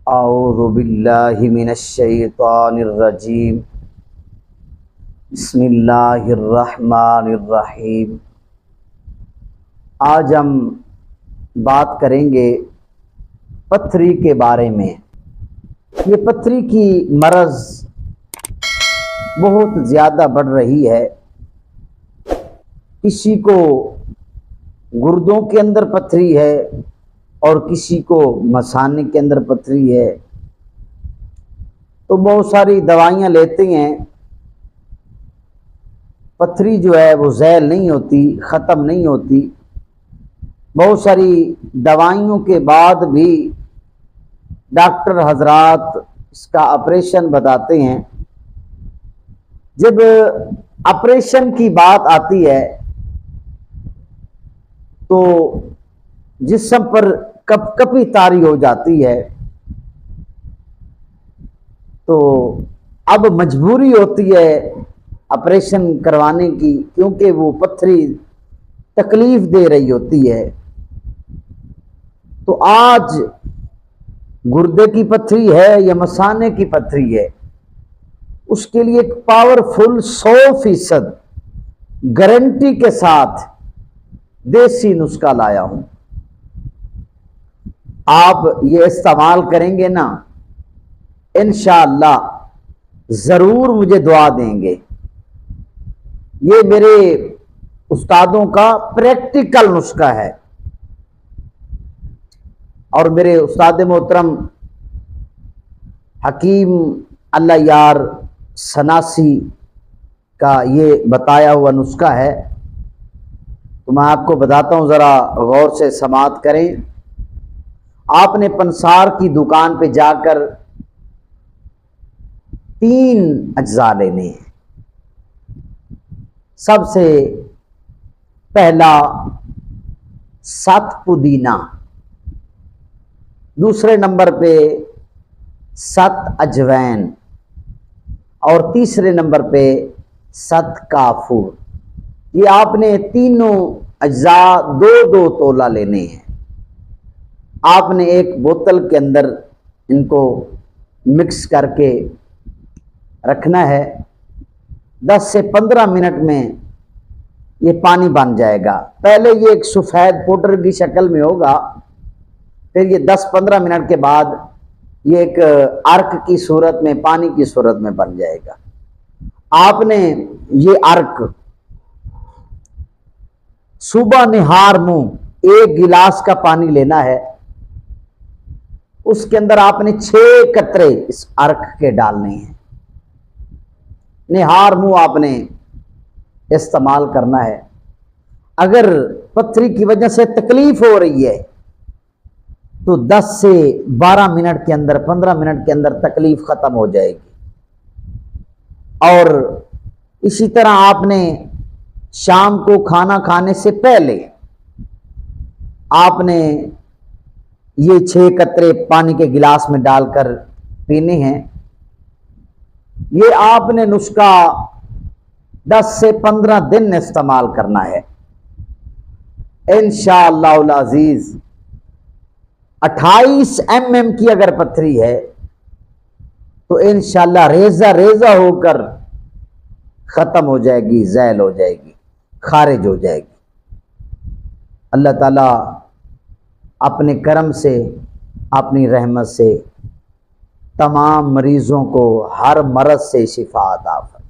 اعوذ باللہ من الشیطان الرجیم بسم اللہ الرحمن الرحیم۔ آج ہم بات کریں گے پتھری کے بارے میں۔ یہ پتھری کی مرض بہت زیادہ بڑھ رہی ہے۔ کسی کو گردوں کے اندر پتھری ہے اور کسی کو مثانے کے اندر پتھری ہے، تو بہت ساری دوائیاں لیتے ہیں۔ پتھری جو ہے وہ زائل نہیں ہوتی، ختم نہیں ہوتی۔ بہت ساری دوائیوں کے بعد بھی ڈاکٹر حضرات اس کا آپریشن بتاتے ہیں۔ جب آپریشن کی بات آتی ہے تو جسم پر کپ کپی طاری ہو جاتی ہے، تو اب مجبوری ہوتی ہے آپریشن کروانے کی، کیونکہ وہ پتھری تکلیف دے رہی ہوتی ہے۔ تو آج گردے کی پتھری ہے یا مثانے کی پتھری ہے، اس کے لیے ایک پاورفل 100% گارنٹی کے ساتھ دیسی نسخہ لایا ہوں۔ آپ یہ استعمال کریں گے نا، انشاءاللہ ضرور مجھے دعا دیں گے۔ یہ میرے استادوں کا پریکٹیکل نسخہ ہے، اور میرے استاد محترم حکیم اللہ یار سناسی کا یہ بتایا ہوا نسخہ ہے۔ تو میں آپ کو بتاتا ہوں، ذرا غور سے سماعت کریں۔ آپ نے پنسار کی دکان پہ جا کر 3 اجزاء لینے ہیں۔ سب سے پہلا 7 پودینہ، دوسرے نمبر پہ 7 اجوین، اور تیسرے نمبر پہ 7 کافور۔ یہ آپ نے تینوں اجزاء 2 تولہ لینے ہیں۔ آپ نے ایک بوتل کے اندر ان کو مکس کر کے رکھنا ہے۔ 10 سے 15 منٹ میں یہ پانی بن جائے گا۔ پہلے یہ ایک سفید پاؤڈر کی شکل میں ہوگا، پھر یہ 10-15 منٹ کے بعد یہ ایک ارک کی صورت میں، پانی کی صورت میں بن جائے گا۔ آپ نے یہ ارک صبح نہار منہ 1 گلاس کا پانی لینا ہے۔ اس کے اندر آپ نے 6 قطرے اس ارک کے ڈالنے ہیں۔ نہار منہ آپ نے استعمال کرنا ہے۔ اگر پتھری کی وجہ سے تکلیف ہو رہی ہے تو 10 سے 12 منٹ کے اندر، 15 منٹ کے اندر تکلیف ختم ہو جائے گی۔ اور اسی طرح آپ نے شام کو کھانا کھانے سے پہلے آپ نے یہ 6 قطرے پانی کے گلاس میں ڈال کر پینے ہیں۔ یہ آپ نے نسخہ 10 سے 15 دن استعمال کرنا ہے۔ انشاءاللہ العزیز 28 mm کی اگر پتھری ہے تو انشاءاللہ ریزہ ریزہ ہو کر ختم ہو جائے گی، زائل ہو جائے گی، خارج ہو جائے گی۔ اللہ تعالیٰ اپنے کرم سے، اپنی رحمت سے تمام مریضوں کو ہر مرض سے شفا عطا فرمائے۔